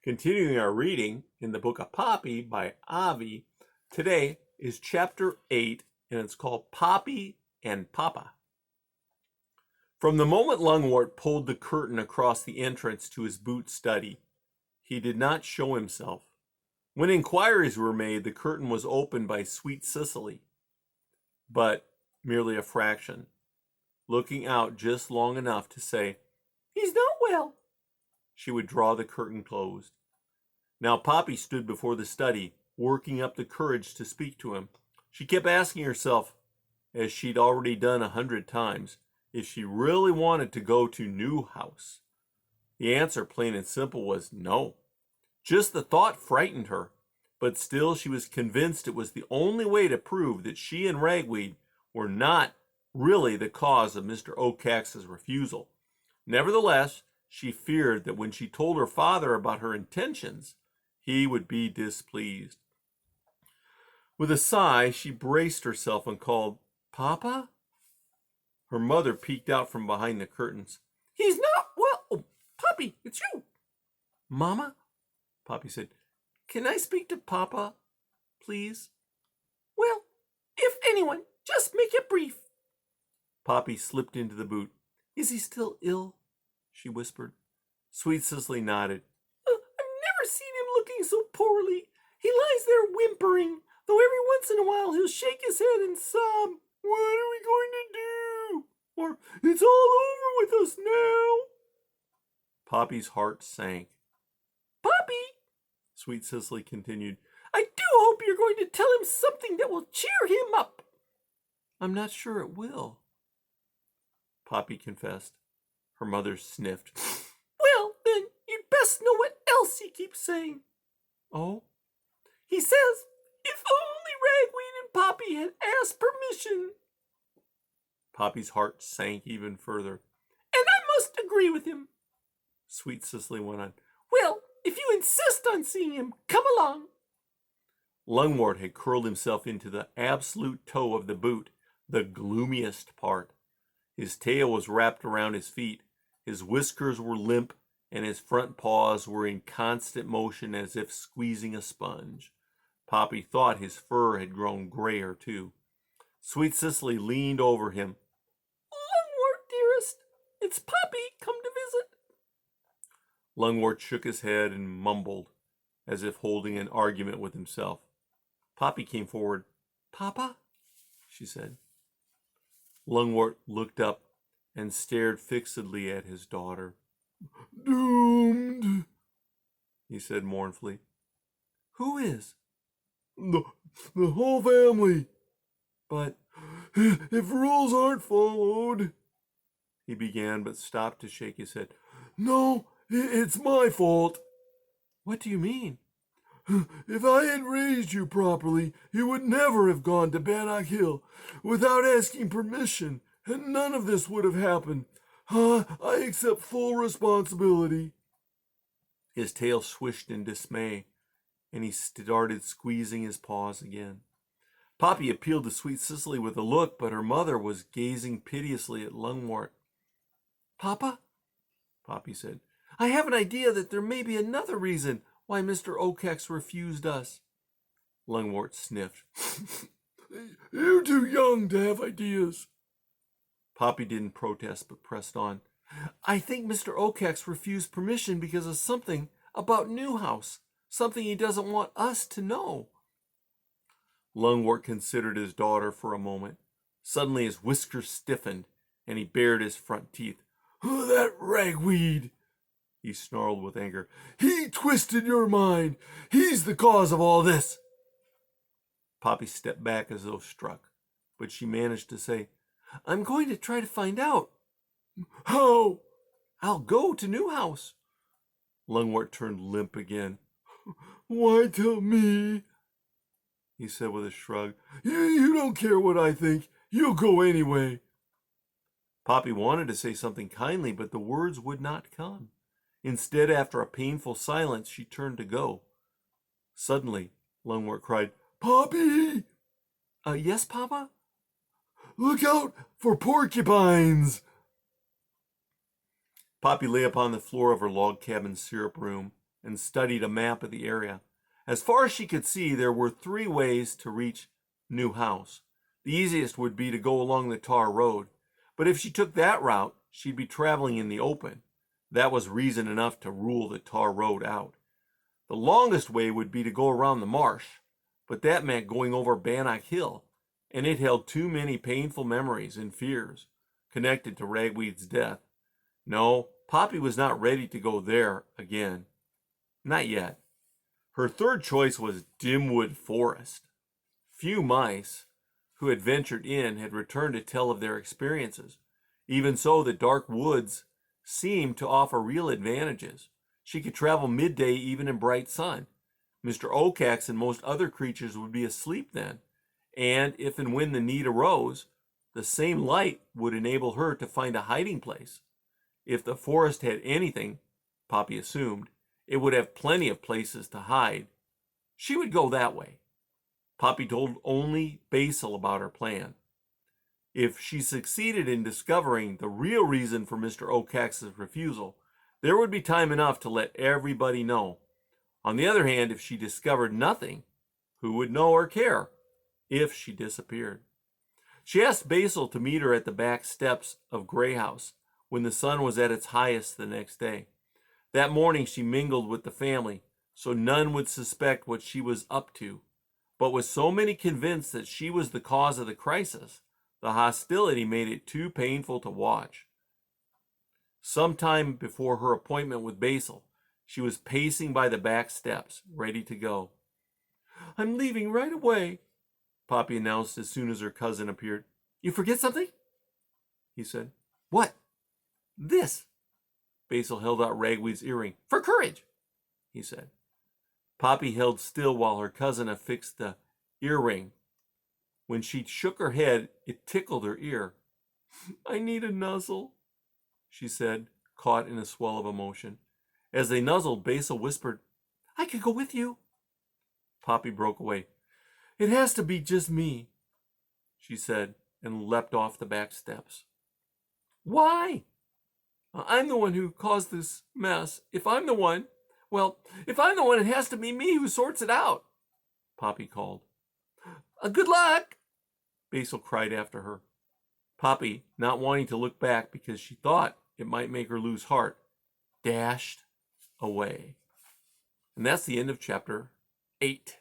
Continuing our reading in the book of Poppy by Avi, today is chapter 8, and it's called Poppy and Papa. From the moment Lungwort pulled the curtain across the entrance to his boot study, he did not show himself. When inquiries were made, the curtain was opened by sweet Cicely, but merely a fraction, looking out just long enough to say, "He's not well." She would draw the curtain closed. Now Poppy stood before the study, working up the courage to speak to him. She kept asking herself, as she'd already done 100 times, if she really wanted to go to Newhouse. The answer, plain and simple, was no. Just the thought frightened her, but still she was convinced it was the only way to prove that she and Ragweed were not really the cause of Mr. Oakex's refusal. Nevertheless, she feared that when she told her father about her intentions, he would be displeased. With a sigh, she braced herself and called, "Papa?" Her mother peeked out from behind the curtains. "He's not well. Oh, Poppy, it's you." "Mama," Poppy said, "can I speak to Papa, please?" "Well, if anyone, just make it brief." Poppy slipped into the boot. "Is he still ill?" she whispered. Sweet Cicely nodded. "I've never seen him looking so poorly. He lies there whimpering, though every once in a while he'll shake his head and sob, 'What are we going to do?' Or 'It's all over with us now.'" Poppy's heart sank. "Poppy," Sweet Cicely continued, "I do hope you're going to tell him something that will cheer him up." "I'm not sure it will," Poppy confessed. Her mother sniffed. "Well, then, you'd best know what else he keeps saying." "Oh?" "He says, if only Ragweed and Poppy had asked permission." Poppy's heart sank even further. "And I must agree with him," Sweet Cicely went on. "Well, if you insist on seeing him, come along." Lungwort had curled himself into the absolute toe of the boot, the gloomiest part. His tail was wrapped around his feet. His whiskers were limp, and his front paws were in constant motion as if squeezing a sponge. Poppy thought his fur had grown grayer, too. Sweet Cicely leaned over him. "Lungwort, dearest, it's Poppy come to visit." Lungwort shook his head and mumbled, as if holding an argument with himself. Poppy came forward. "Papa?" she said. Lungwort looked up and stared fixedly at his daughter. "Doomed," he said mournfully. "Who is?" The whole family." "But if rules aren't followed," he began, but stopped to shake his head. "No, it's my fault." "What do you mean?" "If I had raised you properly, you would never have gone to Bannock Hill without asking permission, and none of this would have happened. I accept full responsibility." His tail swished in dismay, and he started squeezing his paws again. Poppy appealed to Sweet Cicely with a look, but her mother was gazing piteously at Lungwort. "Papa," Poppy said, "I have an idea that there may be another reason why Mr. Oakex refused us." Lungwort sniffed. "You're too young to have ideas." Poppy didn't protest, but pressed on. "I think Mr. Oakex refused permission because of something about Newhouse, something he doesn't want us to know." Lungwort considered his daughter for a moment. Suddenly his whiskers stiffened, and he bared his front teeth. "That Ragweed!" he snarled with anger. "He twisted your mind. He's the cause of all this." Poppy stepped back as though struck, but she managed to say, "I'm going to try to find out." "How?" "I'll go to Newhouse." Lungwort turned limp again. "Why tell me?" he said with a shrug. You don't care what I think. You'll go anyway." Poppy wanted to say something kindly, but the words would not come. Instead, after a painful silence, she turned to go. Suddenly, Lungwort cried, "Poppy!" "Yes, Papa?" "Look out for porcupines!" Poppy lay upon the floor of her log cabin syrup room, and studied a map of the area. As far as she could see, there were 3 ways to reach New House. The easiest would be to go along the tar road, but if she took that route, she'd be traveling in the open. That was reason enough to rule the tar road out. The longest way would be to go around the marsh, but that meant going over Bannock Hill, and it held too many painful memories and fears connected to Ragweed's death. No, Poppy was not ready to go there again. Not yet. Her third choice was Dimwood Forest. Few mice who had ventured in had returned to tell of their experiences. Even so, the dark woods seemed to offer real advantages. She could travel midday even in bright sun. Mr. Okax and most other creatures would be asleep then, and if and when the need arose, the same light would enable her to find a hiding place. If the forest had anything, Poppy assumed, it would have plenty of places to hide. She would go that way. Poppy told only Basil about her plan. If she succeeded in discovering the real reason for Mr. Okax's refusal, there would be time enough to let everybody know. On the other hand, if she discovered nothing, who would know or care if she disappeared? She asked Basil to meet her at the back steps of Grey House when the sun was at its highest the next day. That morning she mingled with the family, so none would suspect what she was up to. But with so many convinced that she was the cause of the crisis, the hostility made it too painful to watch. Sometime before her appointment with Basil, she was pacing by the back steps, ready to go. "I'm leaving right away," Poppy announced as soon as her cousin appeared. "You forget something?" he said. "What?" "This." Basil held out Ragweed's earring. "For courage," he said. Poppy held still while her cousin affixed the earring. When she shook her head, it tickled her ear. "I need a nuzzle," she said, caught in a swell of emotion. As they nuzzled, Basil whispered, "I could go with you." Poppy broke away. "It has to be just me," she said, and leapt off the back steps. "Why?" "I'm the one who caused this mess. If I'm the one, it has to be me who sorts it out," Poppy called. "Good luck," Basil cried after her. Poppy, not wanting to look back because she thought it might make her lose heart, dashed away. And that's the end of chapter 8.